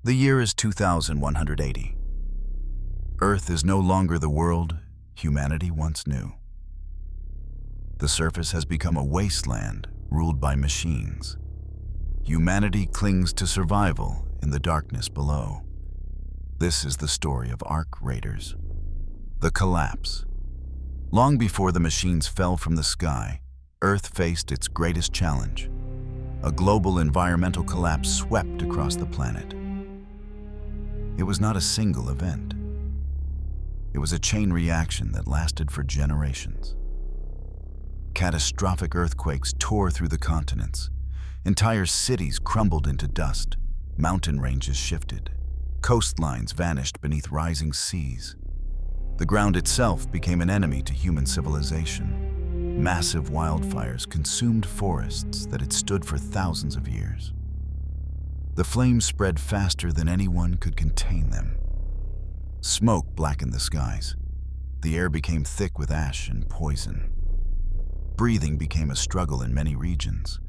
The year is 2180. Earth is no longer the world humanity once knew. The surface has become a wasteland ruled by machines. Humanity clings to survival in the darkness below. This is the story of Ark Raiders. The collapse. Long before the machines fell from the sky, Earth faced its greatest challenge. A global environmental collapse swept across the planet. It was not a single event. It was a chain reaction that lasted for generations. Catastrophic earthquakes tore through the continents. Entire cities crumbled into dust. Mountain ranges shifted. Coastlines vanished beneath rising seas. The ground itself became an enemy to human civilization. Massive wildfires consumed forests that had stood for thousands of years. The flames spread faster than anyone could contain them. Smoke blackened the skies. The air became thick with ash and poison. Breathing became a struggle in many regions.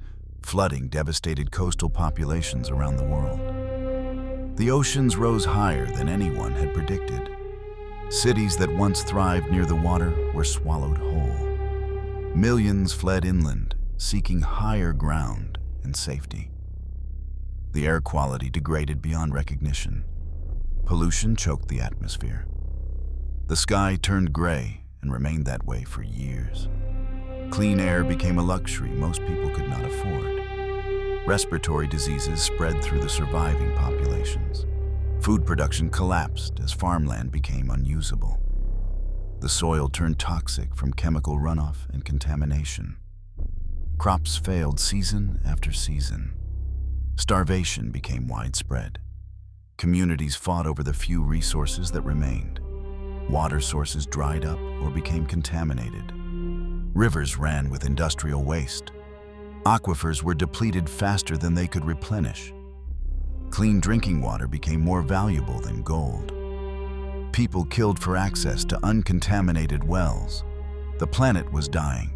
Flooding devastated coastal populations around the world. The oceans rose higher than anyone had predicted. Cities that once thrived near the water were swallowed whole. Millions fled inland, seeking higher ground and safety. The air quality degraded beyond recognition. Pollution choked the atmosphere. The sky turned gray and remained that way for years. Clean air became a luxury most people could not afford. Respiratory diseases spread through the surviving populations. Food production collapsed as farmland became unusable. The soil turned toxic from chemical runoff and contamination. Crops failed season after season. Starvation became widespread. Communities fought over the few resources that remained. Water sources dried up or became contaminated. Rivers ran with industrial waste. Aquifers were depleted faster than they could replenish. Clean drinking water became more valuable than gold. People killed for access to uncontaminated wells. The planet was dying.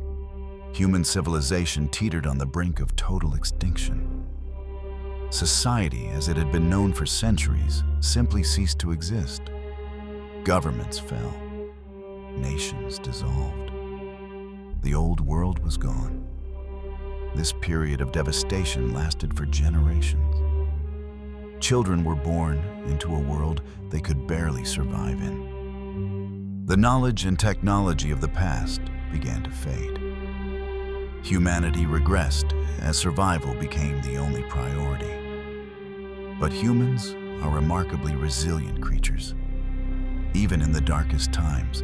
Human civilization teetered on the brink of total extinction. Society, as it had been known for centuries, simply ceased to exist. Governments fell. Nations dissolved. The old world was gone. This period of devastation lasted for generations. Children were born into a world they could barely survive in. The knowledge and technology of the past began to fade. Humanity regressed as survival became the only priority. But humans are remarkably resilient creatures. Even in the darkest times,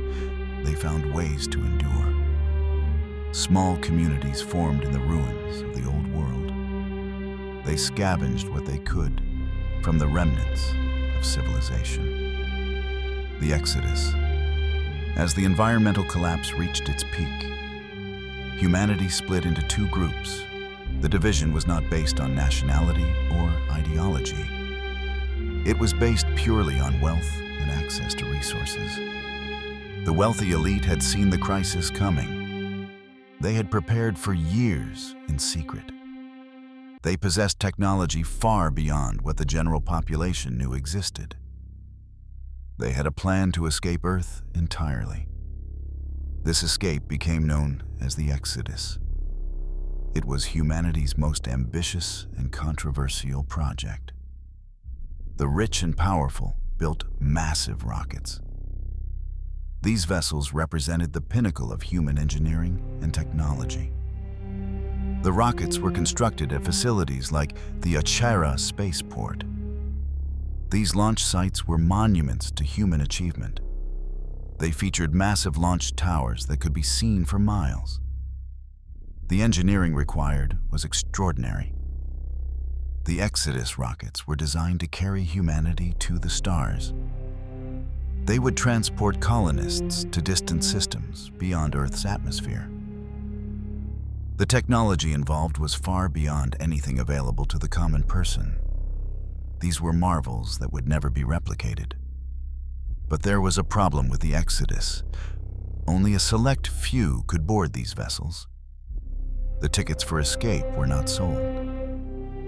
they found ways to endure. Small communities formed in the ruins of the old world. They scavenged what they could from the remnants of civilization. The Exodus. As the environmental collapse reached its peak, humanity split into two groups. The division was not based on nationality or ideology. It was based purely on wealth and access to resources. The wealthy elite had seen the crisis coming. They had prepared for years in secret. They possessed technology far beyond what the general population knew existed. They had a plan to escape Earth entirely. This escape became known as the Exodus. It was humanity's most ambitious and controversial project. The rich and powerful built massive rockets. These vessels represented the pinnacle of human engineering and technology. The rockets were constructed at facilities like the Achara spaceport. These launch sites were monuments to human achievement. They featured massive launch towers that could be seen for miles. The engineering required was extraordinary. The Exodus rockets were designed to carry humanity to the stars. They would transport colonists to distant systems beyond Earth's atmosphere. The technology involved was far beyond anything available to the common person. These were marvels that would never be replicated. But there was a problem with the Exodus. Only a select few could board these vessels. The tickets for escape were not sold.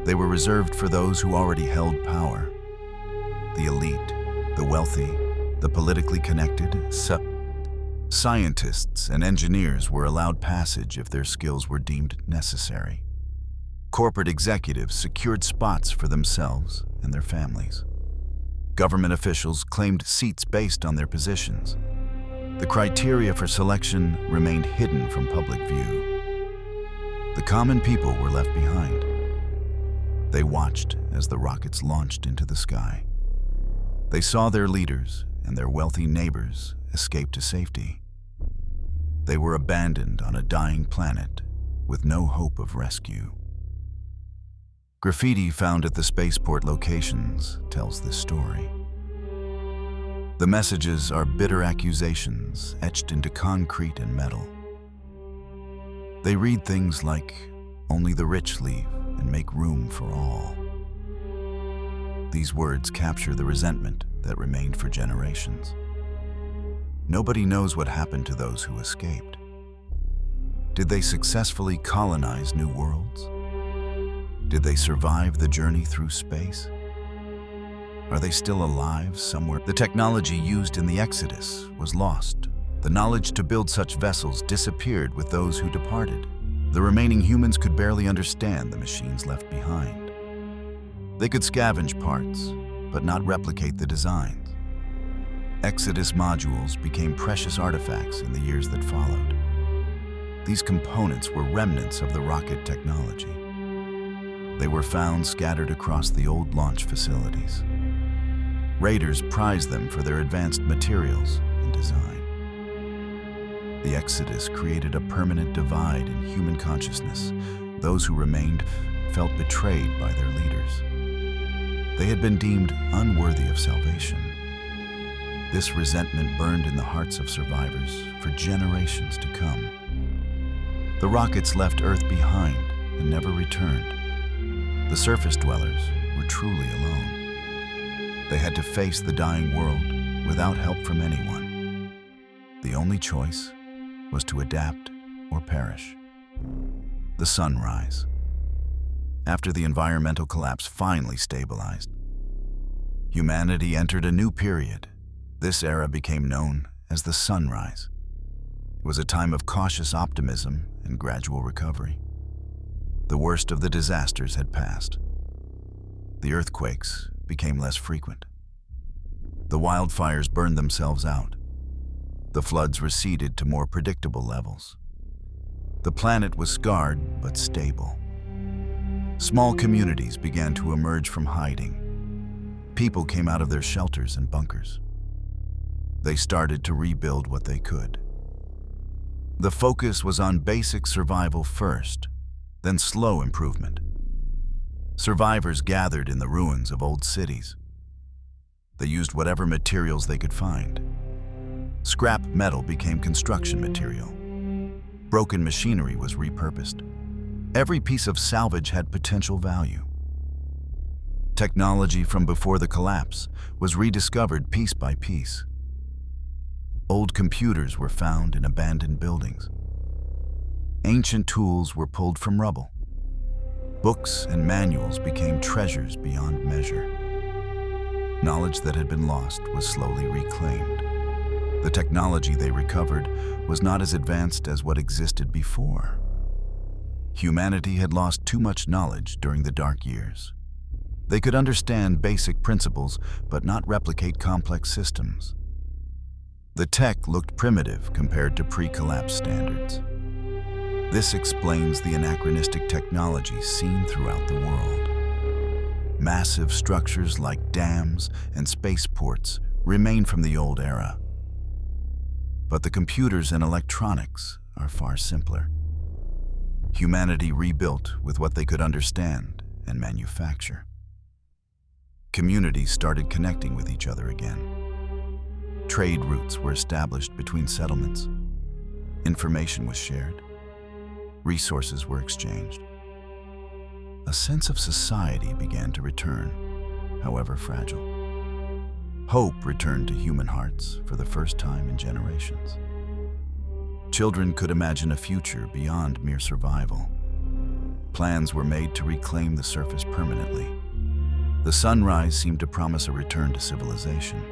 They were reserved for those who already held power. The wealthy, the politically connected, scientists and engineers were allowed passage if their skills were deemed necessary. Corporate executives secured spots for themselves and their families. Government officials claimed seats based on their positions. The criteria for selection remained hidden from public view. The common people were left behind. They watched as the rockets launched into the sky. They saw their leaders and their wealthy neighbors escape to safety. They were abandoned on a dying planet with no hope of rescue. Graffiti found at the spaceport locations tells this story. The messages are bitter accusations etched into concrete and metal. They read things like, "Only the rich leave and make room for all." These words capture the resentment that remained for generations. Nobody knows what happened to those who escaped. Did they successfully colonize new worlds? Did they survive the journey through space? Are they still alive somewhere? The technology used in the Exodus was lost. The knowledge to build such vessels disappeared with those who departed. The remaining humans could barely understand the machines left behind. They could scavenge parts, but not replicate the designs. Exodus modules became precious artifacts in the years that followed. These components were remnants of the rocket technology. They were found scattered across the old launch facilities. Raiders prized them for their advanced materials and design. The Exodus created a permanent divide in human consciousness. Those who remained felt betrayed by their leaders. They had been deemed unworthy of salvation. This resentment burned in the hearts of survivors for generations to come. The rockets left Earth behind and never returned. The surface dwellers were truly alone. They had to face the dying world without help from anyone. The only choice was to adapt or perish. The sunrise. After the environmental collapse finally stabilized, humanity entered a new period. This era became known as the sunrise. It was a time of cautious optimism and gradual recovery. The worst of the disasters had passed. The earthquakes became less frequent. The wildfires burned themselves out. The floods receded to more predictable levels. The planet was scarred but stable. Small communities began to emerge from hiding. People came out of their shelters and bunkers. They started to rebuild what they could. The focus was on basic survival first, then slow improvement. Survivors gathered in the ruins of old cities. They used whatever materials they could find. Scrap metal became construction material. Broken machinery was repurposed. Every piece of salvage had potential value. Technology from before the collapse was rediscovered piece by piece. Old computers were found in abandoned buildings. Ancient tools were pulled from rubble. Books and manuals became treasures beyond measure. Knowledge that had been lost was slowly reclaimed. The technology they recovered was not as advanced as what existed before. Humanity had lost too much knowledge during the dark years. They could understand basic principles, but not replicate complex systems. The tech looked primitive compared to pre-collapse standards. This explains the anachronistic technology seen throughout the world. Massive structures like dams and spaceports remain from the old era. But the computers and electronics are far simpler. Humanity rebuilt with what they could understand and manufacture. Communities started connecting with each other again. Trade routes were established between settlements. Information was shared. Resources were exchanged. A sense of society began to return, however fragile. Hope returned to human hearts for the first time in generations. Children could imagine a future beyond mere survival. Plans were made to reclaim the surface permanently. The sunrise seemed to promise a return to civilization.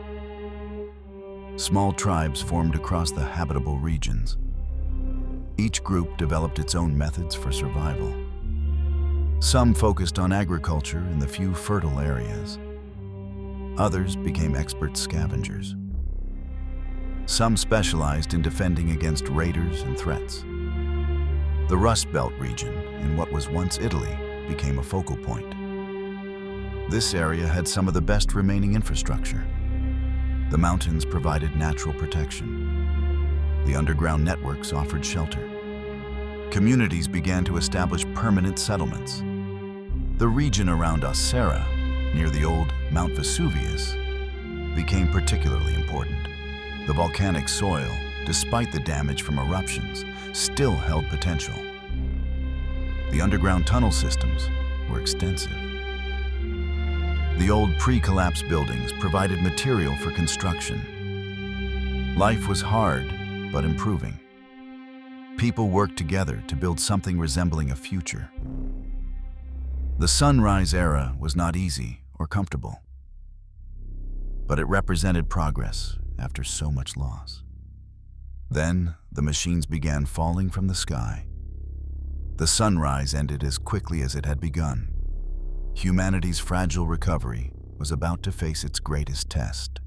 Small tribes formed across the habitable regions. Each group developed its own methods for survival. Some focused on agriculture in the few fertile areas. Others became expert scavengers. Some specialized in defending against raiders and threats. The Rust Belt region, in what was once Italy, became a focal point. This area had some of the best remaining infrastructure. The mountains provided natural protection. The underground networks offered shelter. Communities began to establish permanent settlements. The region around Osera, near the old Mount Vesuvius, became particularly important. The volcanic soil, despite the damage from eruptions, still held potential. The underground tunnel systems were extensive. The old pre-collapse buildings provided material for construction. Life was hard, but improving. People worked together to build something resembling a future. The Sunrise era was not easy or comfortable, but it represented progress after so much loss. Then, the machines began falling from the sky. The sunrise ended as quickly as it had begun. Humanity's fragile recovery was about to face its greatest test.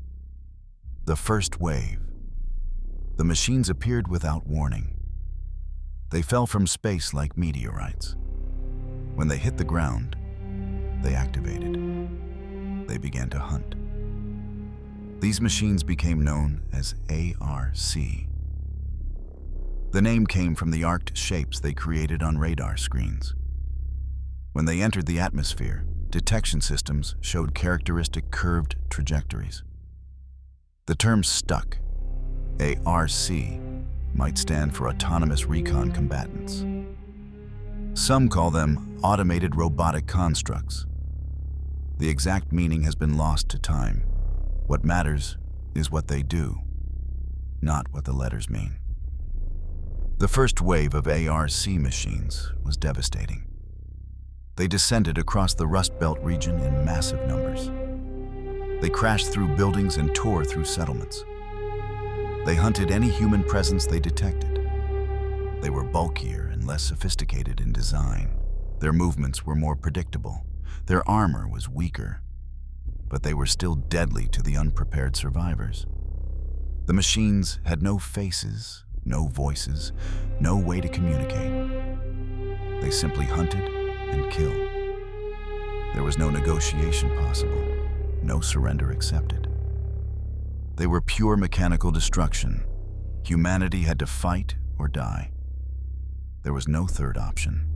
The first wave. The machines appeared without warning. They fell from space like meteorites. When they hit the ground, they activated. They began to hunt. These machines became known as ARC. The name came from the arced shapes they created on radar screens. When they entered the atmosphere, detection systems showed characteristic curved trajectories. The term stuck. ARC might stand for Autonomous Recon Combatants. Some call them automated robotic constructs. The exact meaning has been lost to time. What matters is what they do, not what the letters mean. The first wave of ARC machines was devastating. They descended across the Rust Belt region in massive numbers. They crashed through buildings and tore through settlements. They hunted any human presence they detected. They were bulkier and less sophisticated in design. Their movements were more predictable. Their armor was weaker, but they were still deadly to the unprepared survivors. The machines had no faces, no voices, no way to communicate. They simply hunted and killed. There was no negotiation possible, no surrender accepted. They were pure mechanical destruction. Humanity had to fight or die. There was no third option.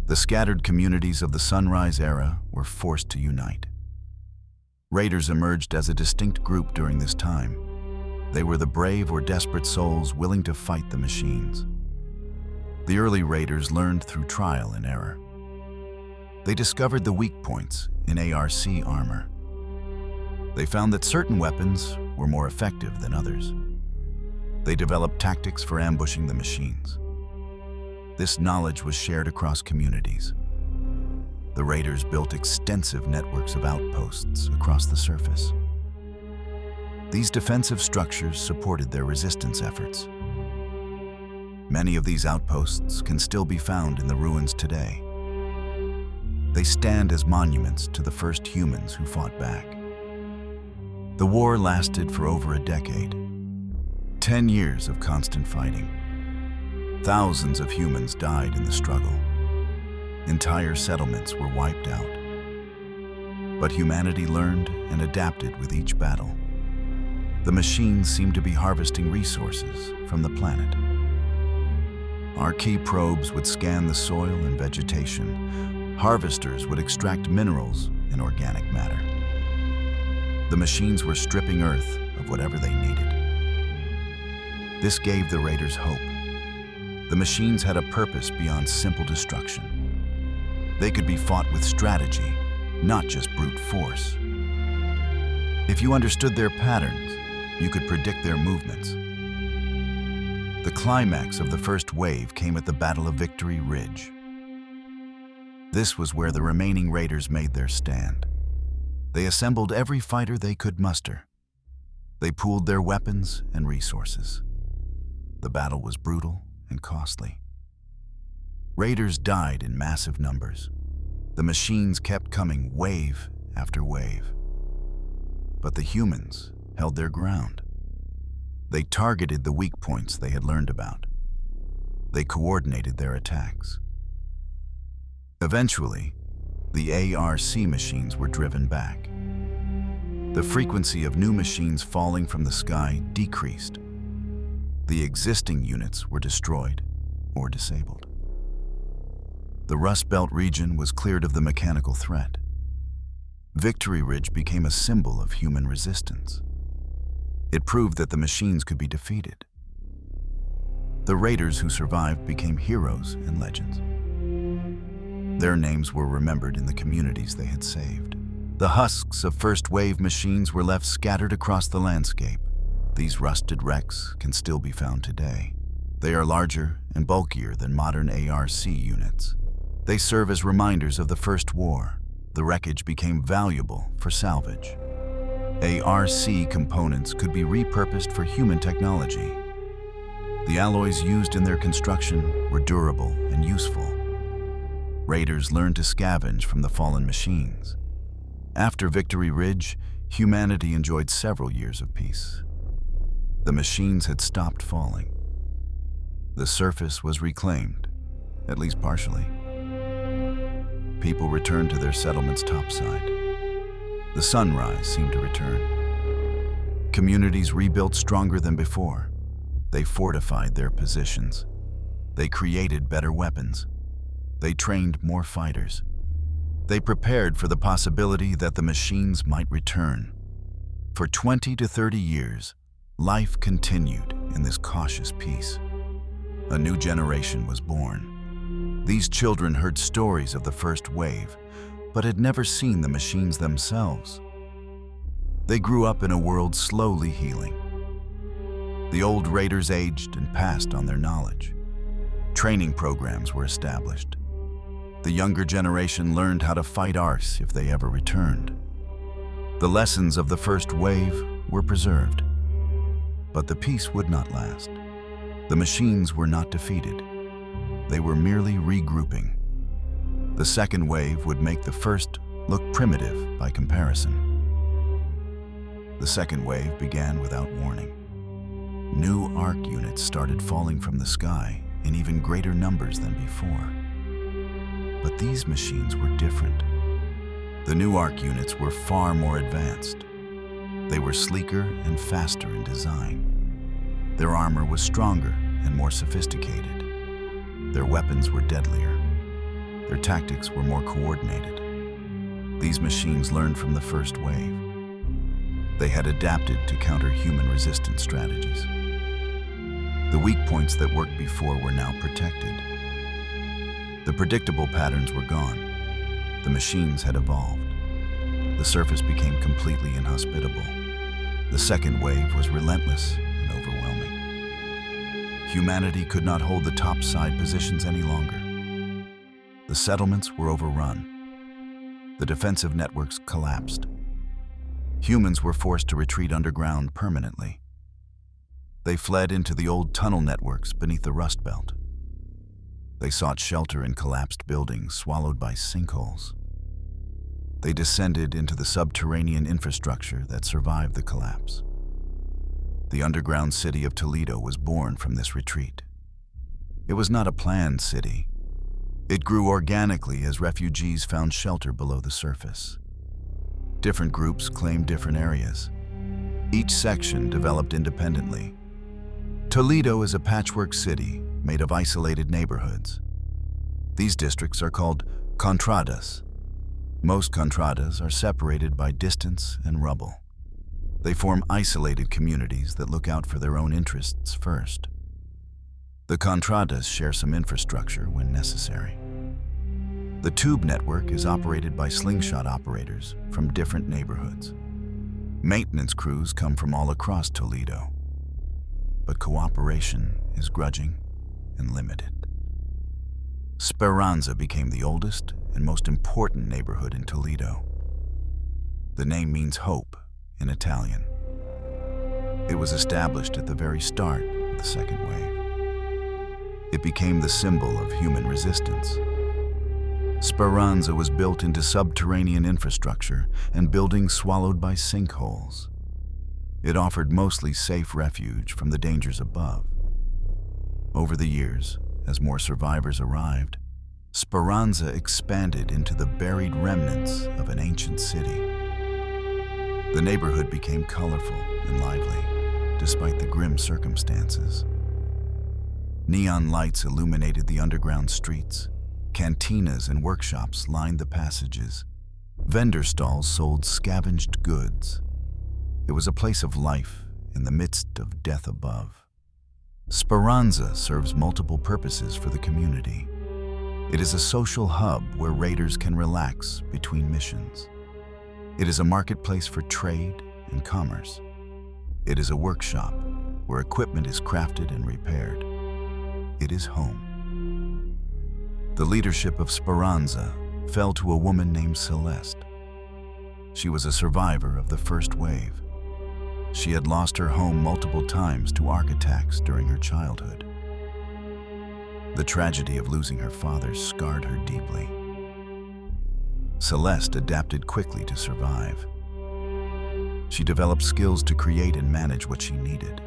The scattered communities of the Sunrise era were forced to unite. Raiders emerged as a distinct group during this time. They were the brave or desperate souls willing to fight the machines. The early raiders learned through trial and error. They discovered the weak points in ARC armor. They found that certain weapons were more effective than others. They developed tactics for ambushing the machines. This knowledge was shared across communities. The raiders built extensive networks of outposts across the surface. These defensive structures supported their resistance efforts. Many of these outposts can still be found in the ruins today. They stand as monuments to the first humans who fought back. The war lasted for over a decade. 10 years of constant fighting. Thousands of humans died in the struggle. Entire settlements were wiped out. But humanity learned and adapted with each battle. The machines seemed to be harvesting resources from the planet. Our key probes would scan the soil and vegetation. Harvesters would extract minerals and organic matter. The machines were stripping Earth of whatever they needed. This gave the raiders hope. The machines had a purpose beyond simple destruction. They could be fought with strategy, not just brute force. If you understood their patterns, you could predict their movements. The climax of the first wave came at the Battle of Victory Ridge. This was where the remaining raiders made their stand. They assembled every fighter they could muster. They pooled their weapons and resources. The battle was brutal and costly. Raiders died in massive numbers. The machines kept coming wave after wave. But the humans held their ground. They targeted the weak points they had learned about. They coordinated their attacks. Eventually, the ARC machines were driven back. The frequency of new machines falling from the sky decreased. The existing units were destroyed or disabled. The Rust Belt region was cleared of the mechanical threat. Victory Ridge became a symbol of human resistance. It proved that the machines could be defeated. The raiders who survived became heroes and legends. Their names were remembered in the communities they had saved. The husks of first-wave machines were left scattered across the landscape. These rusted wrecks can still be found today. They are larger and bulkier than modern ARC units. They serve as reminders of the First War. The wreckage became valuable for salvage. ARC components could be repurposed for human technology. The alloys used in their construction were durable and useful. Raiders learned to scavenge from the fallen machines. After Victory Ridge, humanity enjoyed several years of peace. The machines had stopped falling. The surface was reclaimed, at least partially. People returned to their settlement's topside. The sunrise seemed to return. Communities rebuilt stronger than before. They fortified their positions. They created better weapons. They trained more fighters. They prepared for the possibility that the machines might return. For 20 to 30 years, life continued in this cautious peace. A new generation was born. These children heard stories of the first wave, but had never seen the machines themselves. They grew up in a world slowly healing. The old raiders aged and passed on their knowledge. Training programs were established. The younger generation learned how to fight Arse if they ever returned. The lessons of the first wave were preserved. But the peace would not last. The machines were not defeated. They were merely regrouping. The second wave would make the first look primitive by comparison. The second wave began without warning. New ARC units started falling from the sky in even greater numbers than before. But these machines were different. The new ARC units were far more advanced. They were sleeker and faster in design. Their armor was stronger and more sophisticated. Their weapons were deadlier. Their tactics were more coordinated. These machines learned from the first wave. They had adapted to counter human resistance strategies. The weak points that worked before were now protected. The predictable patterns were gone. The machines had evolved. The surface became completely inhospitable. The second wave was relentless and overwhelming. Humanity could not hold the topside positions any longer. The settlements were overrun. The defensive networks collapsed. Humans were forced to retreat underground permanently. They fled into the old tunnel networks beneath the Rust Belt. They sought shelter in collapsed buildings swallowed by sinkholes. They descended into the subterranean infrastructure that survived the collapse. The underground city of Toledo was born from this retreat. It was not a planned city. It grew organically as refugees found shelter below the surface. Different groups claimed different areas. Each section developed independently. Toledo is a patchwork city made of isolated neighborhoods. These districts are called contradas. Most contradas are separated by distance and rubble. They form isolated communities that look out for their own interests first. The contradas share some infrastructure when necessary. The tube network is operated by slingshot operators from different neighborhoods. Maintenance crews come from all across Toledo. But cooperation is grudging and limited. Speranza became the oldest and most important neighborhood in Toledo. The name means hope in Italian. It was established at the very start of the second wave. It became the symbol of human resistance. Speranza was built into subterranean infrastructure and buildings swallowed by sinkholes. It offered mostly safe refuge from the dangers above. Over the years, as more survivors arrived, Speranza expanded into the buried remnants of an ancient city. The neighborhood became colorful and lively, despite the grim circumstances. Neon lights illuminated the underground streets. Cantinas and workshops lined the passages. Vendor stalls sold scavenged goods. It was a place of life in the midst of death above. Speranza serves multiple purposes for the community. It is a social hub where raiders can relax between missions. It is a marketplace for trade and commerce. It is a workshop where equipment is crafted and repaired. It is home. The leadership of Speranza fell to a woman named Celeste. She was a survivor of the first wave. She had lost her home multiple times to arc attacks during her childhood. The tragedy of losing her father scarred her deeply. Celeste adapted quickly to survive. She developed skills to create and manage what she needed.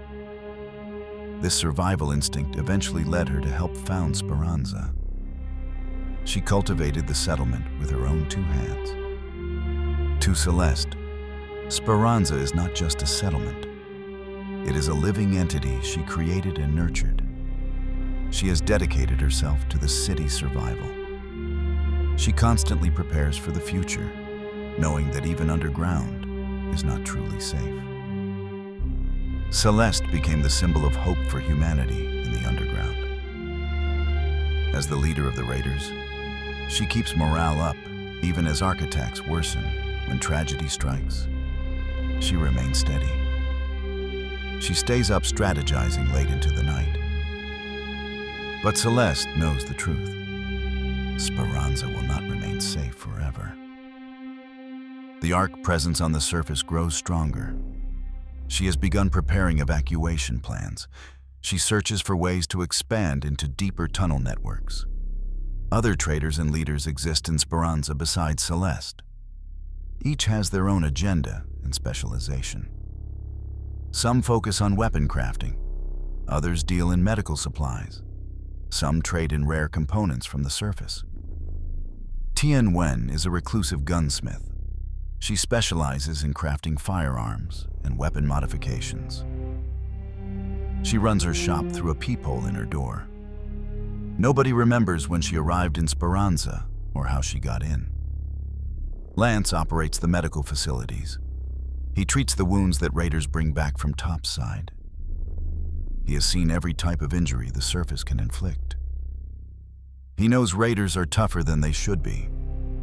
This survival instinct eventually led her to help found Speranza. She cultivated the settlement with her own two hands. To Celeste, Speranza is not just a settlement. It is a living entity she created and nurtured. She has dedicated herself to the city's survival. She constantly prepares for the future, knowing that even underground is not truly safe. Celeste became the symbol of hope for humanity in the underground. As the leader of the raiders, she keeps morale up even as arc attacks worsen. When tragedy strikes, she remains steady. She stays up strategizing late into the night. But Celeste knows the truth. Speranza will not remain safe forever. The Ark presence on the surface grows stronger. She has begun preparing evacuation plans. She searches for ways to expand into deeper tunnel networks. Other traders and leaders exist in Speranza besides Celeste. Each has their own agenda and specialization. Some focus on weapon crafting. Others deal in medical supplies. Some trade in rare components from the surface. Tian Wen is a reclusive gunsmith. She specializes in crafting firearms and weapon modifications. She runs her shop through a peephole in her door. Nobody remembers when she arrived in Speranza or how she got in. Lance operates the medical facilities. He treats the wounds that raiders bring back from topside. He has seen every type of injury the surface can inflict. He knows raiders are tougher than they should be,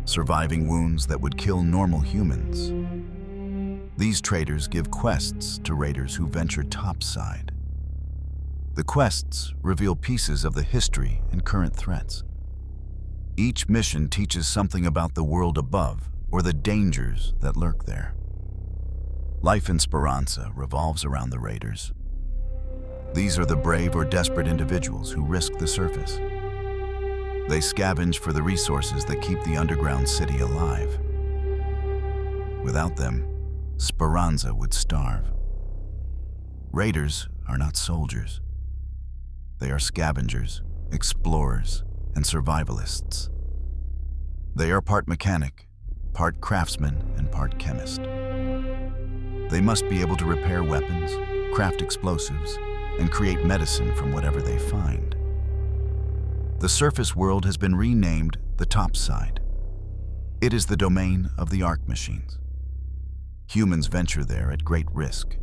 surviving wounds that would kill normal humans. These traders give quests to raiders who venture topside. The quests reveal pieces of the history and current threats. Each mission teaches something about the world above or the dangers that lurk there. Life in Speranza revolves around the raiders. These are the brave or desperate individuals who risk the surface. They scavenge for the resources that keep the underground city alive. Without them, Speranza would starve. Raiders are not soldiers. They are scavengers, explorers, and survivalists. They are part mechanic, part craftsman, and part chemist. They must be able to repair weapons, craft explosives, and create medicine from whatever they find. The surface world has been renamed the Topside. It is the domain of the Arc machines. Humans venture there at great risk.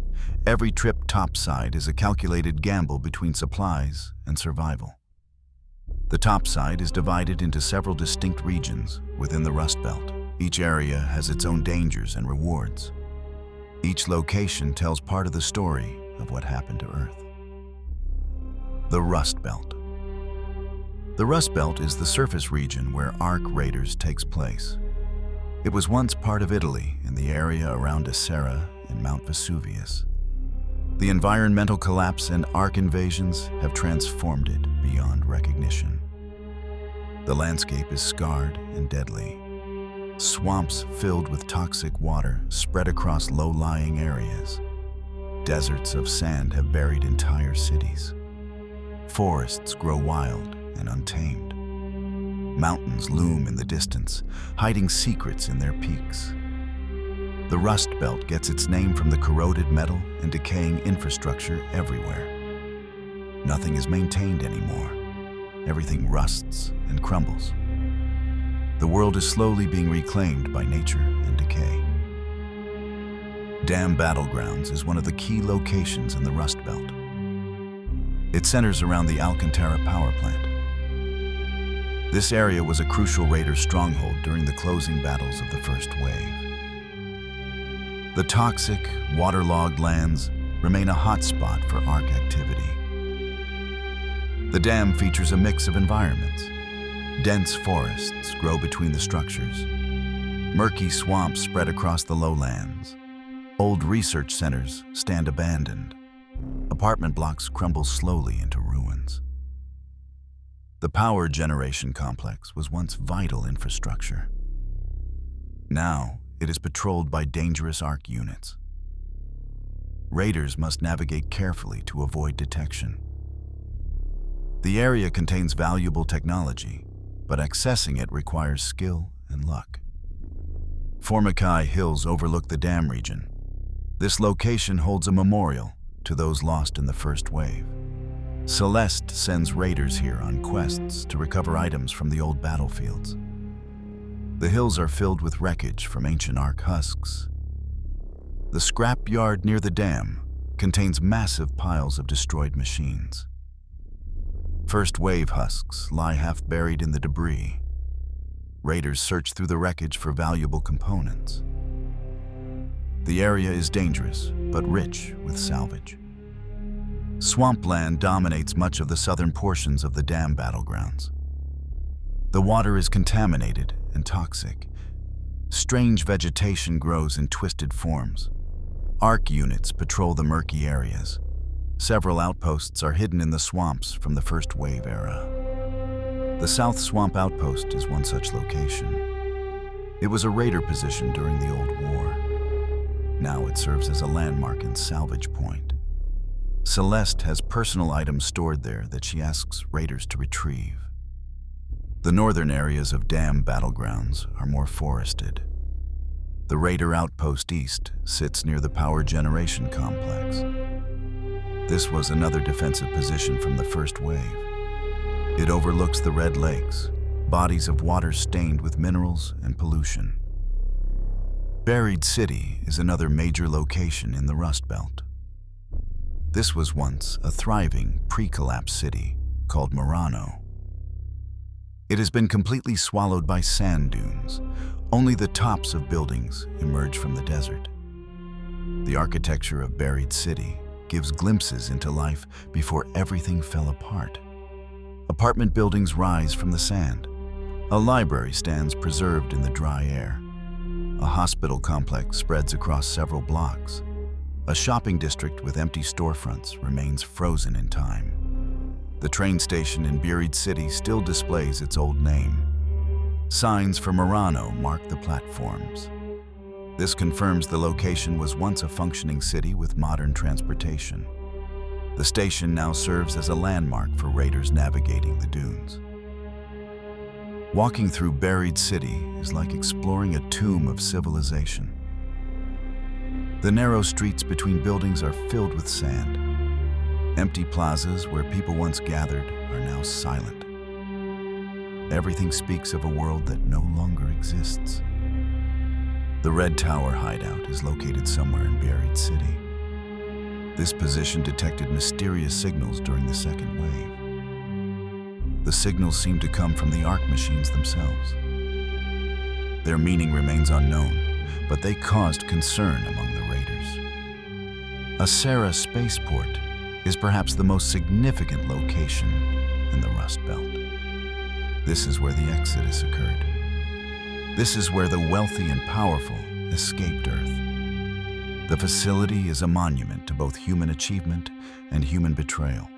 Every trip topside is a calculated gamble between supplies and survival. The Topside is divided into several distinct regions within the Rust Belt. Each area has its own dangers and rewards. Each location tells part of the story of what happened to Earth. The Rust Belt. The Rust Belt is the surface region where Ark Raiders takes place. It was once part of Italy in the area around Acera and Mount Vesuvius. The environmental collapse and Ark invasions have transformed it beyond recognition. The landscape is scarred and deadly. Swamps filled with toxic water spread across low-lying areas. Deserts of sand have buried entire cities. Forests grow wild and untamed. Mountains loom in the distance, hiding secrets in their peaks. The Rust Belt gets its name from the corroded metal and decaying infrastructure everywhere. Nothing is maintained anymore. Everything rusts and crumbles. The world is slowly being reclaimed by nature and decay. Dam Battlegrounds is one of the key locations in the Rust Belt. It centers around the Alcantara power plant. This area was a crucial Raider stronghold during the closing battles of the First Wave. The toxic, waterlogged lands remain a hotspot for Ark activity. The dam features a mix of environments. Dense forests grow between the structures. Murky swamps spread across the lowlands. Old research centers stand abandoned. Apartment blocks crumble slowly into ruins. The power generation complex was once vital infrastructure. Now, it is patrolled by dangerous Ark units. Raiders must navigate carefully to avoid detection. The area contains valuable technology, but accessing it requires skill and luck. Formicae Hills overlook the dam region. This location holds a memorial to those lost in the First Wave. Celeste sends raiders here on quests to recover items from the old battlefields. The hills are filled with wreckage from ancient Ark husks. The scrap yard near the dam contains massive piles of destroyed machines. First Wave husks lie half buried in the debris. Raiders search through the wreckage for valuable components. The area is dangerous, but rich with salvage. Swampland dominates much of the southern portions of the dam battlegrounds. The water is contaminated and toxic. Strange vegetation grows in twisted forms. Ark units patrol the murky areas. Several outposts are hidden in the swamps from the First Wave era. The South Swamp Outpost is one such location. It was a raider position during the Old War. Now it serves as a landmark and salvage point. Celeste has personal items stored there that she asks raiders to retrieve. The northern areas of dam battlegrounds are more forested. The Raider Outpost East sits near the power generation complex. This was another defensive position from the First Wave. It overlooks the Red Lakes, bodies of water stained with minerals and pollution. Buried City is another major location in the Rust Belt. This was once a thriving pre-collapse city called Murano. It has been completely swallowed by sand dunes. Only the tops of buildings emerge from the desert. The architecture of Buried City gives glimpses into life before everything fell apart. Apartment buildings rise from the sand. A library stands preserved in the dry air. A hospital complex spreads across several blocks. A shopping district with empty storefronts remains frozen in time. The train station in Buried City still displays its old name. Signs for Murano mark the platforms. This confirms the location was once a functioning city with modern transportation. The station now serves as a landmark for raiders navigating the dunes. Walking through Buried City is like exploring a tomb of civilization. The narrow streets between buildings are filled with sand. Empty plazas where people once gathered are now silent. Everything speaks of a world that no longer exists. The Red Tower hideout is located somewhere in Buried City. This position detected mysterious signals during the Second Wave. The signals seem to come from the Ark machines themselves. Their meaning remains unknown, but they caused concern among the raiders. Asera Spaceport is perhaps the most significant location in the Rust Belt. This is where the Exodus occurred. This is where the wealthy and powerful escaped Earth. The facility is a monument to both human achievement and human betrayal.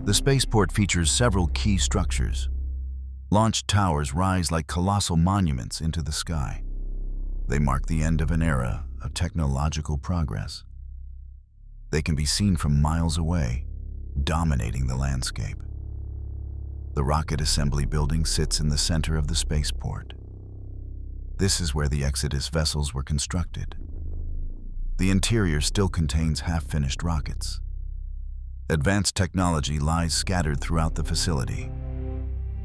The spaceport features several key structures. Launch towers rise like colossal monuments into the sky. They mark the end of an era of technological progress. They can be seen from miles away, dominating the landscape. The rocket assembly building sits in the center of the spaceport. This is where the Exodus vessels were constructed. The interior still contains half-finished rockets. Advanced technology lies scattered throughout the facility.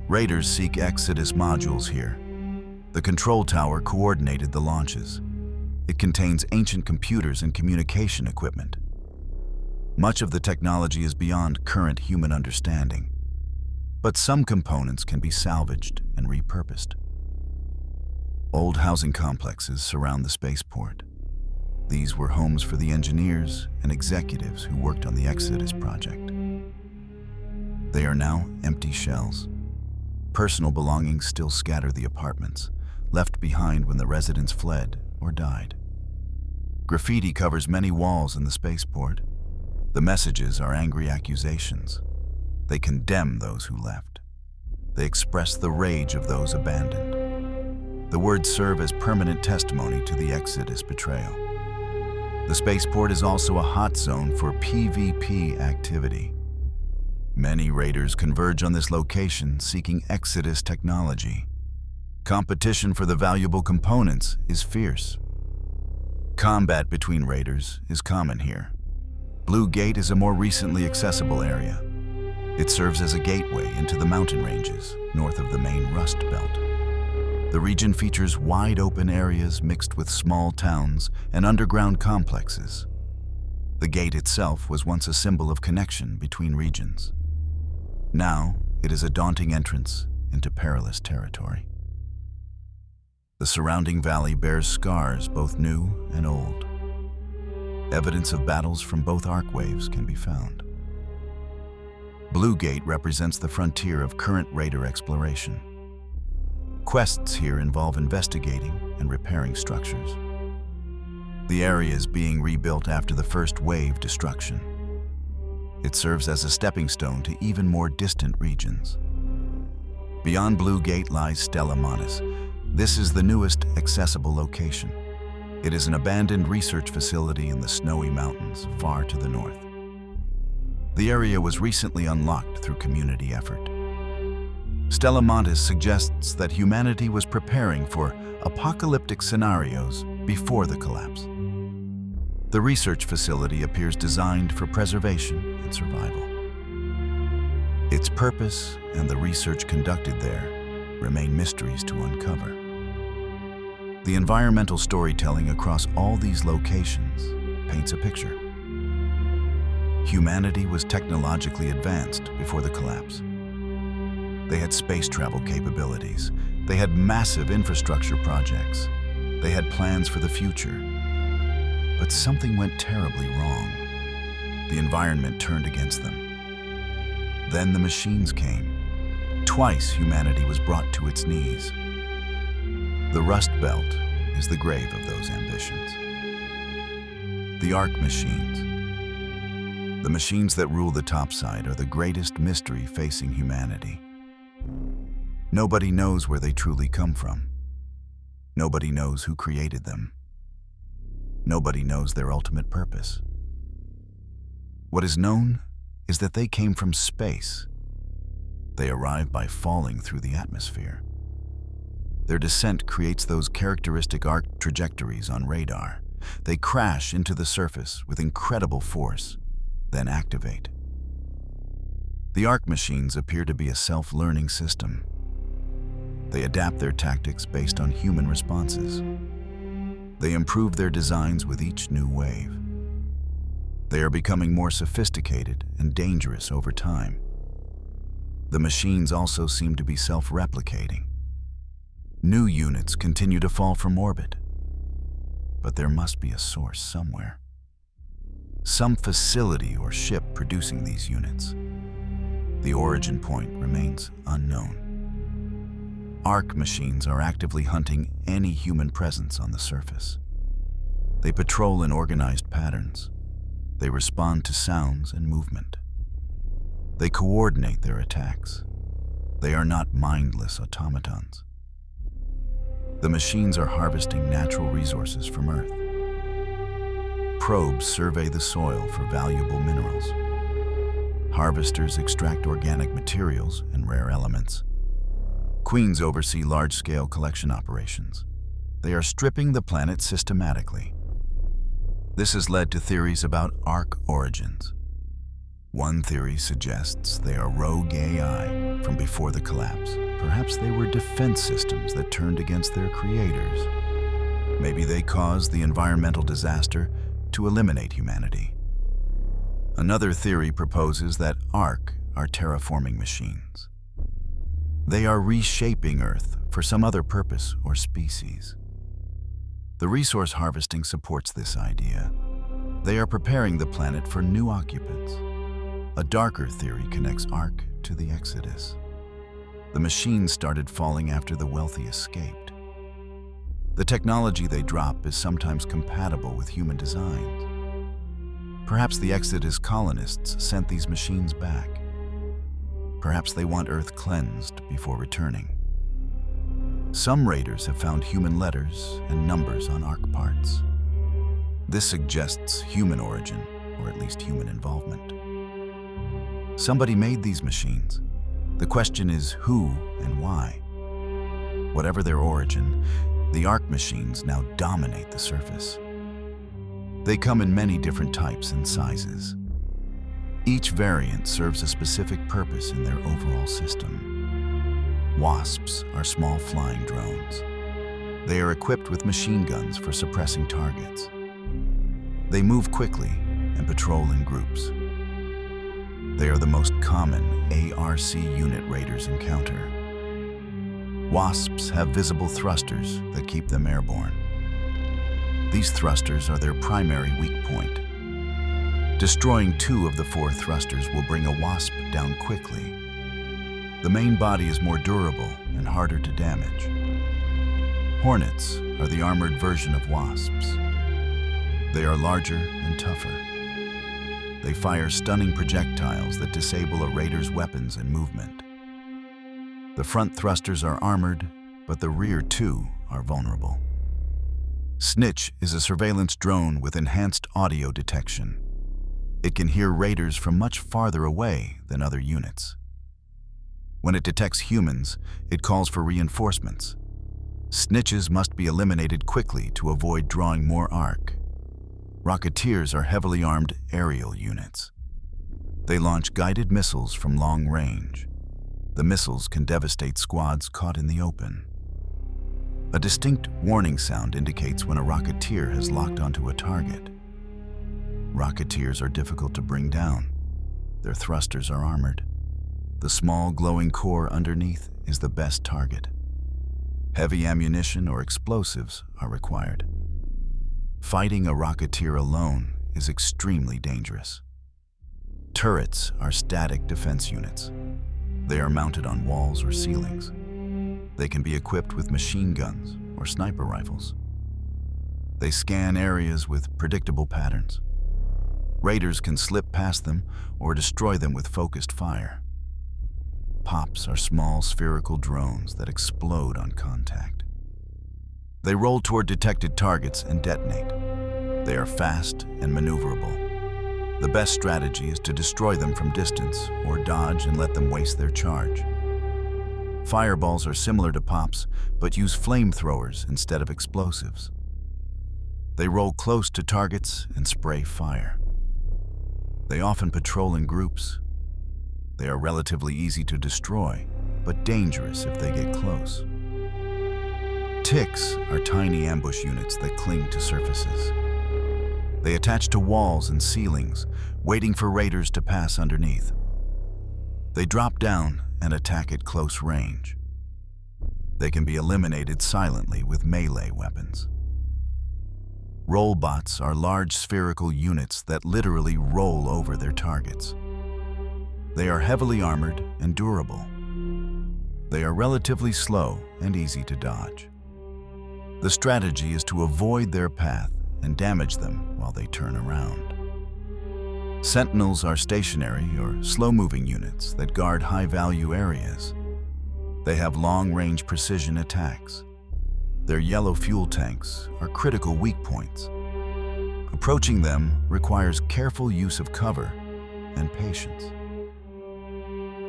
Raiders seek Exodus modules here. The control tower coordinated the launches. It contains ancient computers and communication equipment. Much of the technology is beyond current human understanding, but some components can be salvaged and repurposed. Old housing complexes surround the spaceport. These were homes for the engineers and executives who worked on the Exodus project. They are now empty shells. Personal belongings still scatter the apartments, left behind when the residents fled or died. Graffiti covers many walls in the spaceport. The messages are angry accusations. They condemn those who left. They express the rage of those abandoned. The words serve as permanent testimony to the Exodus betrayal. The spaceport is also a hot zone for PvP activity. Many raiders converge on this location seeking Exodus technology. Competition for the valuable components is fierce. Combat between raiders is common here. Blue Gate is a more recently accessible area. It serves as a gateway into the mountain ranges north of the main Rust Belt. The region features wide open areas mixed with small towns and underground complexes. The gate itself was once a symbol of connection between regions. Now, it is a daunting entrance into perilous territory. The surrounding valley bears scars both new and old. Evidence of battles from both arc waves can be found. Blue Gate represents the frontier of current raider exploration. Quests here involve investigating and repairing structures. The area is being rebuilt after the first wave destruction. It serves as a stepping stone to even more distant regions. Beyond Blue Gate lies Stella Montis. This is the newest accessible location. It is an abandoned research facility in the snowy mountains far to the north. The area was recently unlocked through community effort. Stella Montis suggests that humanity was preparing for apocalyptic scenarios before the collapse. The research facility appears designed for preservation and survival. Its purpose and the research conducted there remain mysteries to uncover. The environmental storytelling across all these locations paints a picture. Humanity was technologically advanced before the collapse. They had space travel capabilities. They had massive infrastructure projects. They had plans for the future. But something went terribly wrong. The environment turned against them. Then the machines came. Twice humanity was brought to its knees. The Rust Belt is the grave of those ambitions. The Arc machines. The machines that rule the topside are the greatest mystery facing humanity. Nobody knows where they truly come from. Nobody knows who created them. Nobody knows their ultimate purpose. What is known is that they came from space. They arrive by falling through the atmosphere. Their descent creates those characteristic arc trajectories on radar. They crash into the surface with incredible force, then activate. The Arc machines appear to be a self-learning system. They adapt their tactics based on human responses. They improve their designs with each new wave. They are becoming more sophisticated and dangerous over time. The machines also seem to be self-replicating. New units continue to fall from orbit. But there must be a source somewhere. Some facility or ship producing these units. The origin point remains unknown. Arc machines are actively hunting any human presence on the surface. They patrol in organized patterns. They respond to sounds and movement. They coordinate their attacks. They are not mindless automatons. The machines are harvesting natural resources from Earth. Probes survey the soil for valuable minerals. Harvesters extract organic materials and rare elements. Queens oversee large-scale collection operations. They are stripping the planet systematically. This has led to theories about Ark origins. One theory suggests they are rogue AI from before the collapse. Perhaps they were defense systems that turned against their creators. Maybe they caused the environmental disaster to eliminate humanity. Another theory proposes that Ark are terraforming machines. They are reshaping Earth for some other purpose or species. The resource harvesting supports this idea. They are preparing the planet for new occupants. A darker theory connects Ark to the Exodus. The machines started falling after the wealthy escaped. The technology they drop is sometimes compatible with human designs. Perhaps the Exodus colonists sent these machines back. Perhaps they want Earth cleansed before returning. Some raiders have found human letters and numbers on Ark parts. This suggests human origin, or at least human involvement. Somebody made these machines. The question is who and why. Whatever their origin, the Ark machines now dominate the surface. They come in many different types and sizes. Each variant serves a specific purpose in their overall system. Wasps are small flying drones. They are equipped with machine guns for suppressing targets. They move quickly and patrol in groups. They are the most common ARC unit raiders encounter. Wasps have visible thrusters that keep them airborne. These thrusters are their primary weak point. Destroying 2 of the 4 thrusters will bring a wasp down quickly. The main body is more durable and harder to damage. Hornets are the armored version of wasps. They are larger and tougher. They fire stunning projectiles that disable a raider's weapons and movement. The front thrusters are armored, but the rear too are vulnerable. Snitch is a surveillance drone with enhanced audio detection. It can hear raiders from much farther away than other units. When it detects humans, it calls for reinforcements. Snitches must be eliminated quickly to avoid drawing more Ark. Rocketeers are heavily armed aerial units. They launch guided missiles from long range. The missiles can devastate squads caught in the open. A distinct warning sound indicates when a Rocketeer has locked onto a target. Rocketeers are difficult to bring down. Their thrusters are armored. The small glowing core underneath is the best target. Heavy ammunition or explosives are required. Fighting a Rocketeer alone is extremely dangerous. Turrets are static defense units. They are mounted on walls or ceilings. They can be equipped with machine guns or sniper rifles. They scan areas with predictable patterns. Raiders can slip past them or destroy them with focused fire. Pops are small spherical drones that explode on contact. They roll toward detected targets and detonate. They are fast and maneuverable. The best strategy is to destroy them from distance or dodge and let them waste their charge. Fireballs are similar to pops, but use flamethrowers instead of explosives. They roll close to targets and spray fire. They often patrol in groups. They are relatively easy to destroy, but dangerous if they get close. Ticks are tiny ambush units that cling to surfaces. They attach to walls and ceilings, waiting for raiders to pass underneath. They drop down and attack at close range. They can be eliminated silently with melee weapons. Rollbots are large spherical units that literally roll over their targets. They are heavily armored and durable. They are relatively slow and easy to dodge. The strategy is to avoid their path and damage them while they turn around. Sentinels are stationary or slow-moving units that guard high-value areas. They have long-range precision attacks. Their yellow fuel tanks are critical weak points. Approaching them requires careful use of cover and patience.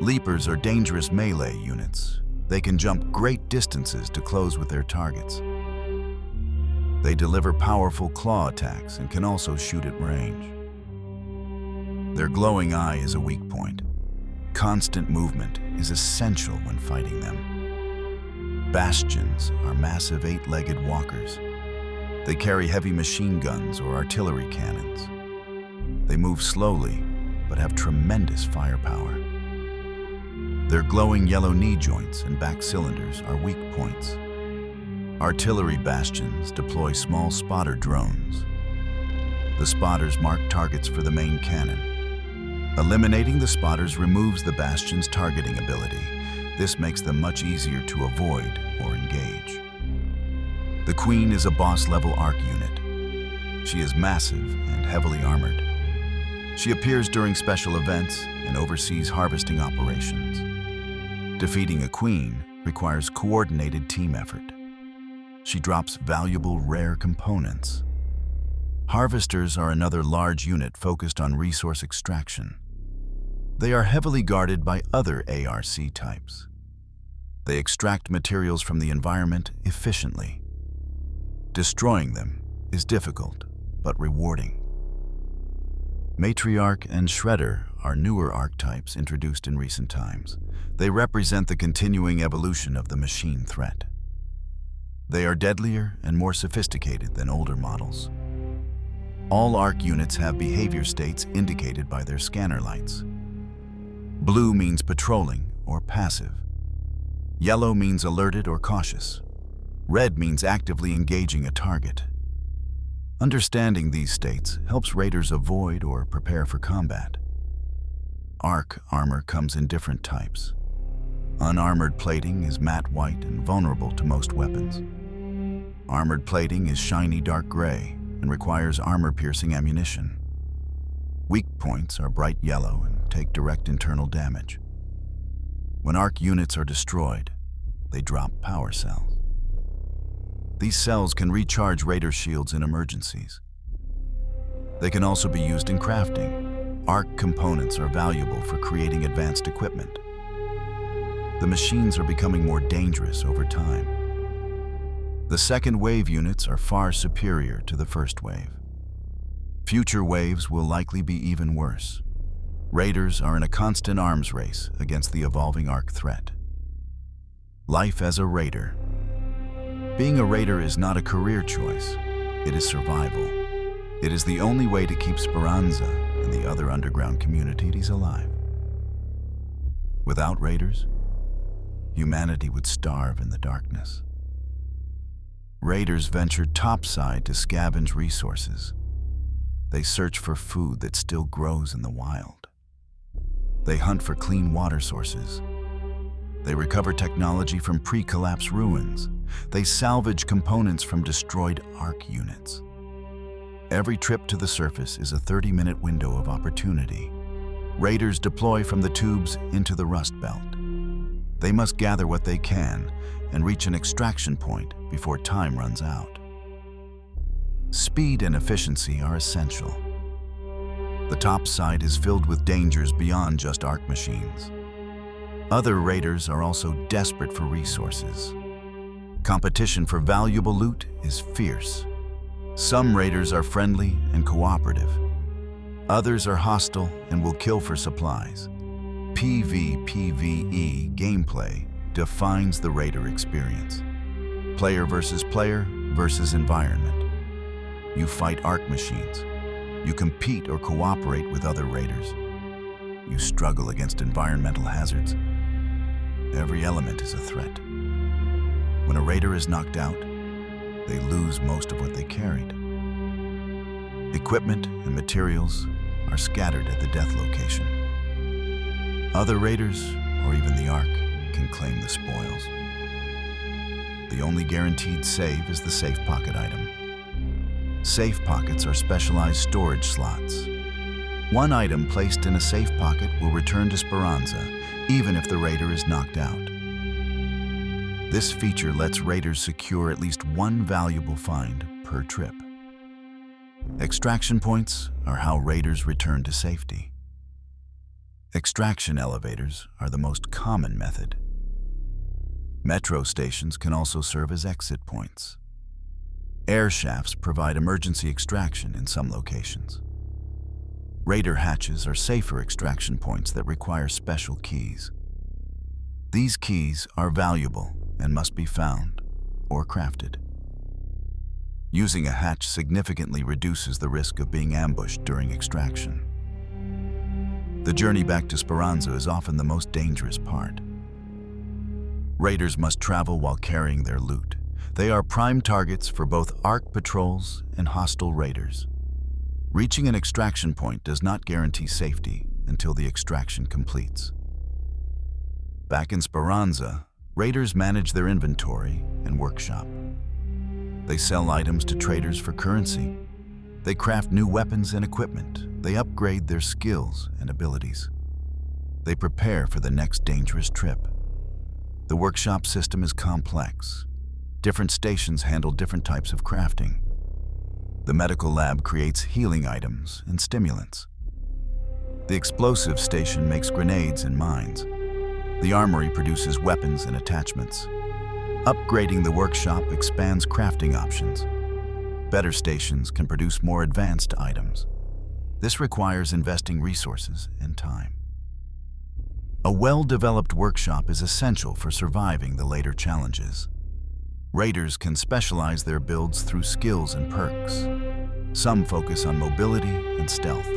Leapers are dangerous melee units. They can jump great distances to close with their targets. They deliver powerful claw attacks and can also shoot at range. Their glowing eye is a weak point. Constant movement is essential when fighting them. Bastions are massive 8-legged walkers. They carry heavy machine guns or artillery cannons. They move slowly, but have tremendous firepower. Their glowing yellow knee joints and back cylinders are weak points. Artillery bastions deploy small spotter drones. The spotters mark targets for the main cannon. Eliminating the spotters removes the bastion's targeting ability. This makes them much easier to avoid or engage. The Queen is a boss-level ARC unit. She is massive and heavily armored. She appears during special events and oversees harvesting operations. Defeating a Queen requires coordinated team effort. She drops valuable rare components. Harvesters are another large unit focused on resource extraction. They are heavily guarded by other ARC types. They extract materials from the environment efficiently. Destroying them is difficult, but rewarding. Matriarch and Shredder are newer archetypes introduced in recent times. They represent the continuing evolution of the machine threat. They are deadlier and more sophisticated than older models. All ARC units have behavior states indicated by their scanner lights. Blue means patrolling or passive. Yellow means alerted or cautious. Red means actively engaging a target. Understanding these states helps raiders avoid or prepare for combat. ARC armor comes in different types. Unarmored plating is matte white and vulnerable to most weapons. Armored plating is shiny dark gray and requires armor-piercing ammunition. Weak points are bright yellow and take direct internal damage. When ARC units are destroyed, they drop power cells. These cells can recharge raider shields in emergencies. They can also be used in crafting. ARC components are valuable for creating advanced equipment. The machines are becoming more dangerous over time. The second wave units are far superior to the first wave. Future waves will likely be even worse. Raiders are in a constant arms race against the evolving ARC threat. Life as a raider. Being a raider is not a career choice, it is survival. It is the only way to keep Speranza and the other underground communities alive. Without raiders, humanity would starve in the darkness. Raiders ventured topside to scavenge resources. They search for food that still grows in the wild. They hunt for clean water sources. They recover technology from pre-collapse ruins. They salvage components from destroyed ARC units. Every trip to the surface is a 30-minute window of opportunity. Raiders deploy from the tubes into the Rust Belt. They must gather what they can and reach an extraction point before time runs out. Speed and efficiency are essential. The top side is filled with dangers beyond just ARC machines. Other raiders are also desperate for resources. Competition for valuable loot is fierce. Some raiders are friendly and cooperative. Others are hostile and will kill for supplies. PvPvE gameplay defines the raider experience. Player versus environment. You fight ARC machines. You compete or cooperate with other raiders. You struggle against environmental hazards. Every element is a threat. When a raider is knocked out, they lose most of what they carried. Equipment and materials are scattered at the death location. Other raiders, or even the ARC, can claim the spoils. The only guaranteed save is the safe pocket item. Safe pockets are specialized storage slots. One item placed in a safe pocket will return to Speranza, even if the raider is knocked out. This feature lets raiders secure at least one valuable find per trip. Extraction points are how raiders return to safety. Extraction elevators are the most common method. Metro stations can also serve as exit points. Air shafts provide emergency extraction in some locations. Raider hatches are safer extraction points that require special keys. These keys are valuable and must be found or crafted. Using a hatch significantly reduces the risk of being ambushed during extraction. The journey back to Speranza is often the most dangerous part. Raiders must travel while carrying their loot. They are prime targets for both ARC patrols and hostile raiders. Reaching an extraction point does not guarantee safety until the extraction completes. Back in Speranza, raiders manage their inventory and workshop. They sell items to traders for currency. They craft new weapons and equipment. They upgrade their skills and abilities. They prepare for the next dangerous trip. The workshop system is complex. Different stations handle different types of crafting. The medical lab creates healing items and stimulants. The explosive station makes grenades and mines. The armory produces weapons and attachments. Upgrading the workshop expands crafting options. Better stations can produce more advanced items. This requires investing resources and time. A well-developed workshop is essential for surviving the later challenges. Raiders can specialize their builds through skills and perks. Some focus on mobility and stealth.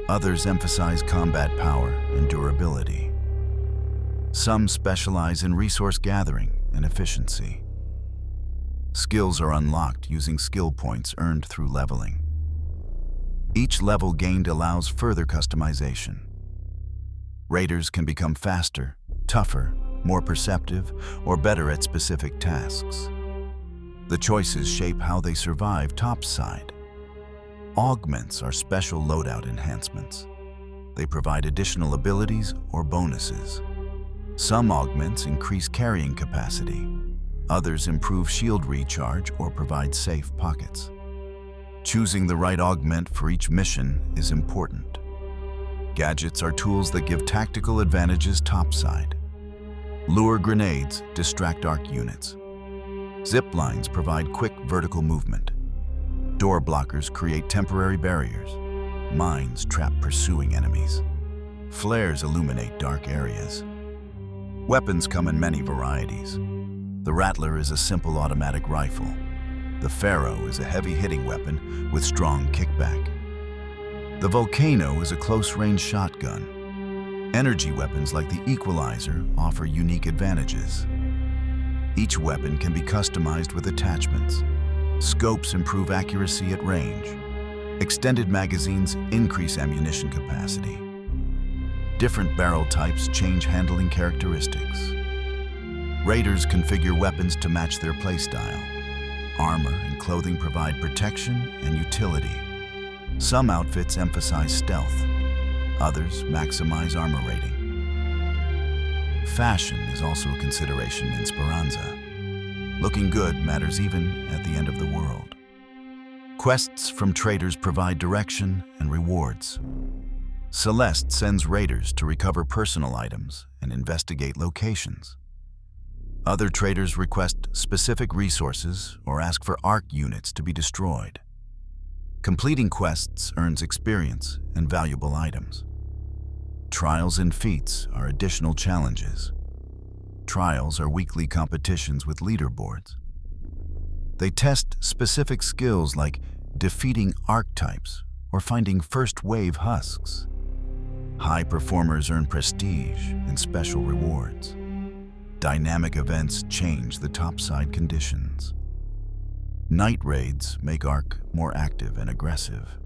Others emphasize combat power and durability. Some specialize in resource gathering and efficiency. Skills are unlocked using skill points earned through leveling. Each level gained allows further customization. Raiders can become faster, tougher, more perceptive, or better at specific tasks. The choices shape how they survive topside. Augments are special loadout enhancements. They provide additional abilities or bonuses. Some augments increase carrying capacity. Others improve shield recharge or provide safe pockets. Choosing the right augment for each mission is important. Gadgets are tools that give tactical advantages topside. Lure grenades distract ARC units. Zip lines provide quick vertical movement. Door blockers create temporary barriers. Mines trap pursuing enemies. Flares illuminate dark areas. Weapons come in many varieties. The Rattler is a simple automatic rifle. The Pharaoh is a heavy-hitting weapon with strong kickback. The Volcano is a close-range shotgun. Energy weapons like the Equalizer offer unique advantages. Each weapon can be customized with attachments. Scopes improve accuracy at range. Extended magazines increase ammunition capacity. Different barrel types change handling characteristics. Raiders configure weapons to match their playstyle. Armor and clothing provide protection and utility. Some outfits emphasize stealth. Others maximize armor rating. Fashion is also a consideration in Speranza. Looking good matters even at the end of the world. Quests from traders provide direction and rewards. Celeste sends raiders to recover personal items and investigate locations. Other traders request specific resources or ask for ARC units to be destroyed. Completing quests earns experience and valuable items. Trials and feats are additional challenges. Trials are weekly competitions with leaderboards. They test specific skills like defeating archetypes or finding first-wave husks. High performers earn prestige and special rewards. Dynamic events change the topside conditions. Night raids make ARC more active and aggressive.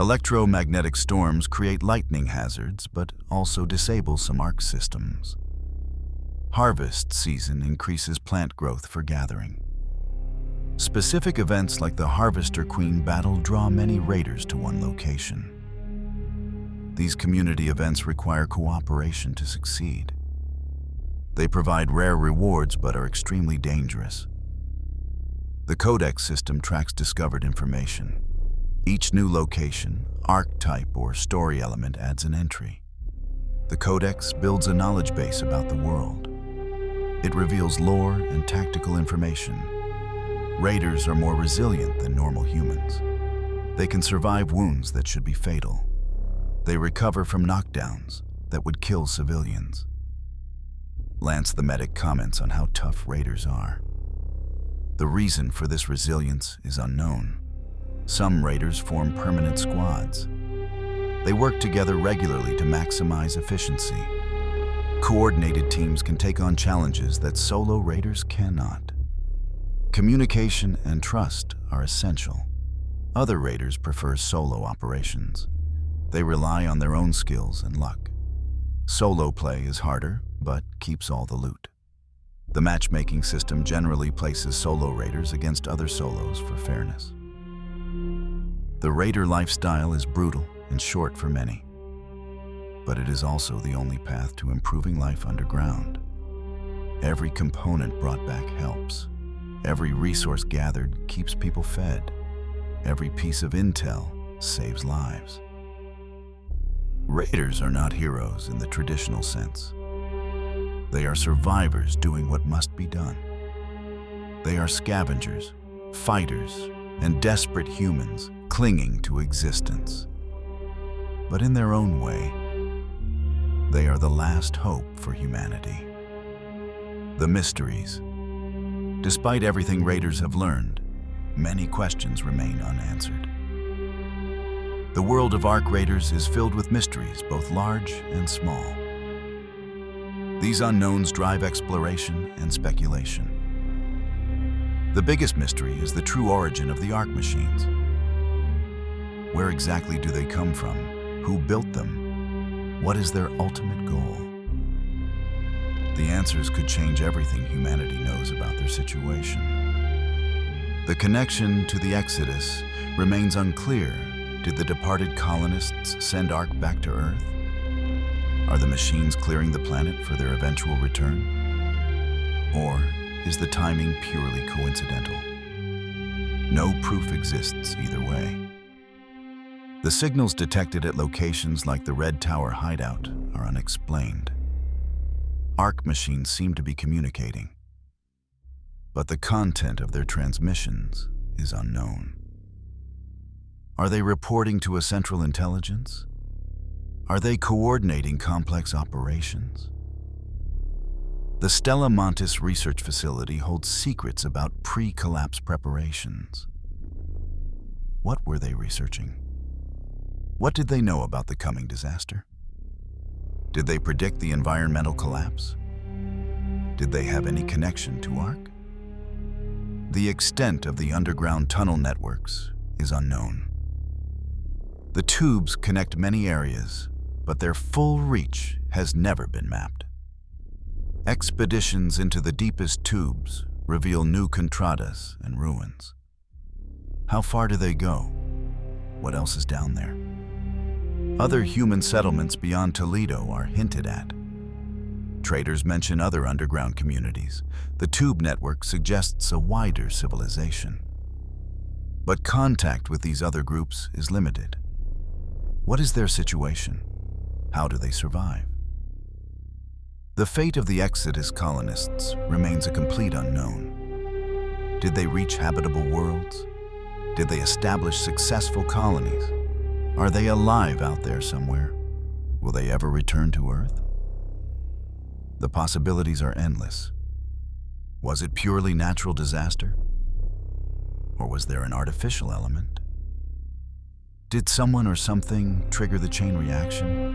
Electromagnetic storms create lightning hazards, but also disable some ARC systems. Harvest season increases plant growth for gathering. Specific events like the Harvester Queen battle draw many raiders to one location. These community events require cooperation to succeed. They provide rare rewards but are extremely dangerous. The Codex system tracks discovered information. Each new location, archetype, or story element adds an entry. The Codex builds a knowledge base about the world. It reveals lore and tactical information. Raiders are more resilient than normal humans. They can survive wounds that should be fatal. They recover from knockdowns that would kill civilians. Lance the medic comments on how tough raiders are. The reason for this resilience is unknown. Some raiders form permanent squads. They work together regularly to maximize efficiency. Coordinated teams can take on challenges that solo raiders cannot. Communication and trust are essential. Other raiders prefer solo operations. They rely on their own skills and luck. Solo play is harder, but keeps all the loot. The matchmaking system generally places solo raiders against other solos for fairness. The raider lifestyle is brutal and short for many, but it is also the only path to improving life underground. Every component brought back helps. Every resource gathered keeps people fed. Every piece of intel saves lives. Raiders are not heroes in the traditional sense. They are survivors doing what must be done. They are scavengers, fighters, and desperate humans clinging to existence. But in their own way, they are the last hope for humanity. The mysteries. Despite everything raiders have learned, many questions remain unanswered. The world of Ark Raiders is filled with mysteries, both large and small. These unknowns drive exploration and speculation. The biggest mystery is the true origin of the Ark machines. Where exactly do they come from? Who built them? What is their ultimate goal? The answers could change everything humanity knows about their situation. The connection to the Exodus remains unclear. Did the departed colonists send Ark back to Earth? Are the machines clearing the planet for their eventual return? Or is the timing purely coincidental? No proof exists either way. The signals detected at locations like the Red Tower hideout are unexplained. Ark machines seem to be communicating, but the content of their transmissions is unknown. Are they reporting to a central intelligence? Are they coordinating complex operations? The Stella Montis Research Facility holds secrets about pre-collapse preparations. What were they researching? What did they know about the coming disaster? Did they predict the environmental collapse? Did they have any connection to Ark? The extent of the underground tunnel networks is unknown. The tubes connect many areas, but their full reach has never been mapped. Expeditions into the deepest tubes reveal new contradas and ruins. How far do they go? What else is down there? Other human settlements beyond Toledo are hinted at. Traders mention other underground communities. The tube network suggests a wider civilization. But contact with these other groups is limited. What is their situation? How do they survive? The fate of the Exodus colonists remains a complete unknown. Did they reach habitable worlds? Did they establish successful colonies? Are they alive out there somewhere? Will they ever return to Earth? The possibilities are endless. Was it purely natural disaster? Or was there an artificial element? Did someone or something trigger the chain reaction?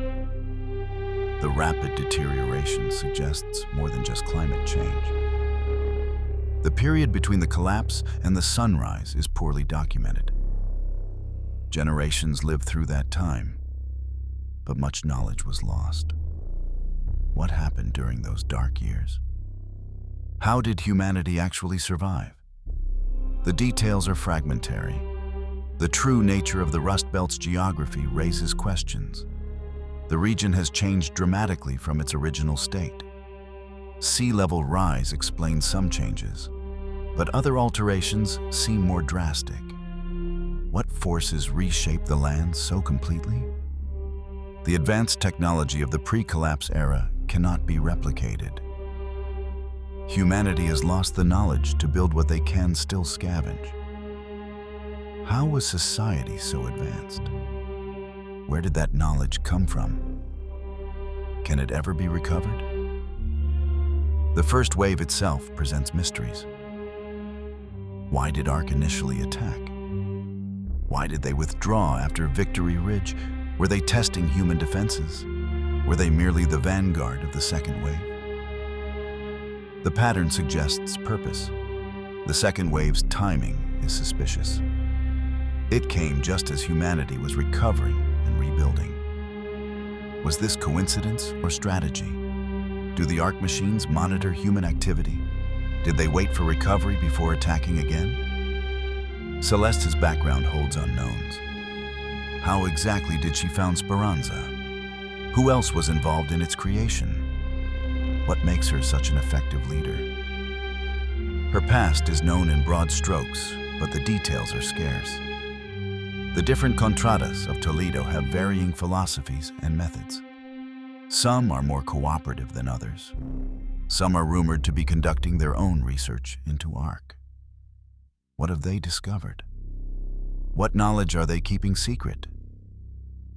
The rapid deterioration suggests more than just climate change. The period between the collapse and the sunrise is poorly documented. Generations lived through that time, but much knowledge was lost. What happened during those dark years? How did humanity actually survive? The details are fragmentary. The true nature of the Rust Belt's geography raises questions. The region has changed dramatically from its original state. Sea level rise explains some changes, but other alterations seem more drastic. What forces reshape the land so completely? The advanced technology of the pre-collapse era cannot be replicated. Humanity has lost the knowledge to build what they can still scavenge. How was society so advanced? Where did that knowledge come from? Can it ever be recovered? The first wave itself presents mysteries. Why did Ark initially attack? Why did they withdraw after Victory Ridge? Were they testing human defenses? Were they merely the vanguard of the second wave? The pattern suggests purpose. The second wave's timing is suspicious. It came just as humanity was recovering and rebuilding. Was this coincidence or strategy? Do the Ark machines monitor human activity? Did they wait for recovery before attacking again? Celeste's background holds unknowns. How exactly did she found Speranza? Who else was involved in its creation? What makes her such an effective leader? Her past is known in broad strokes, but the details are scarce. The different contradas of Toledo have varying philosophies and methods. Some are more cooperative than others. Some are rumored to be conducting their own research into Ark. What have they discovered? What knowledge are they keeping secret?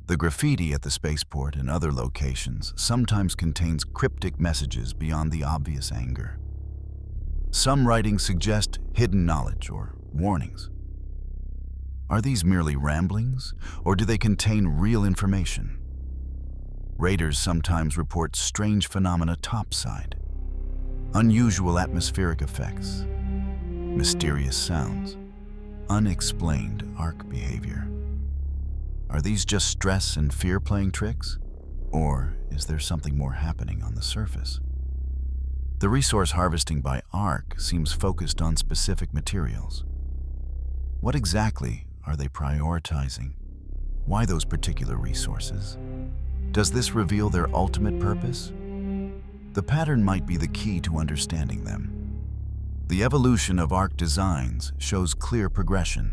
The graffiti at the spaceport and other locations sometimes contains cryptic messages beyond the obvious anger. Some writings suggest hidden knowledge or warnings. Are these merely ramblings, or do they contain real information? Raiders sometimes report strange phenomena topside. Unusual atmospheric effects, mysterious sounds, unexplained Ark behavior. Are these just stress and fear playing tricks? Or is there something more happening on the surface? The resource harvesting by Ark seems focused on specific materials. What exactly are they prioritizing? Why those particular resources? Does this reveal their ultimate purpose? The pattern might be the key to understanding them. The evolution of Ark designs shows clear progression.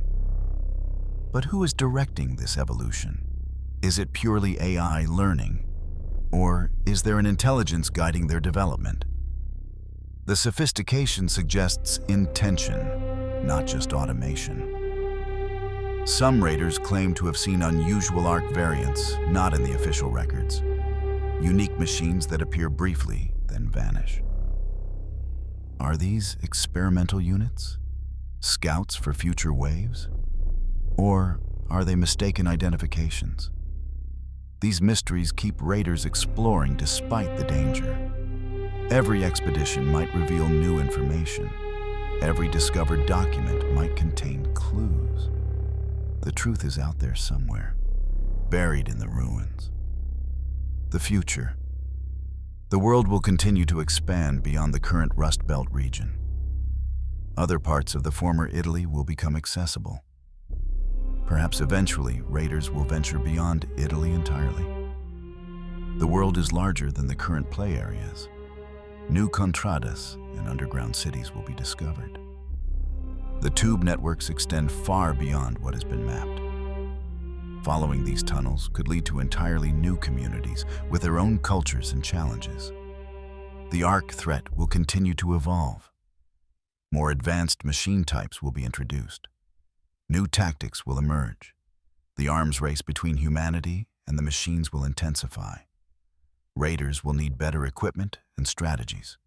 But who is directing this evolution? Is it purely AI learning? Or is there an intelligence guiding their development? The sophistication suggests intention, not just automation. Some raiders claim to have seen unusual Ark variants not in the official records. Unique machines that appear briefly, then vanish. Are these experimental units? Scouts for future waves? Or are they mistaken identifications? These mysteries keep raiders exploring despite the danger. Every expedition might reveal new information. Every discovered document might contain clues. The truth is out there somewhere, buried in the ruins. The future. The world will continue to expand beyond the current Rust Belt region. Other parts of the former Italy will become accessible. Perhaps eventually, raiders will venture beyond Italy entirely. The world is larger than the current play areas. New contradas and underground cities will be discovered. The tube networks extend far beyond what has been mapped. Following these tunnels could lead to entirely new communities with their own cultures and challenges. The Ark threat will continue to evolve. More advanced machine types will be introduced. New tactics will emerge. The arms race between humanity and the machines will intensify. Raiders will need better equipment and strategies.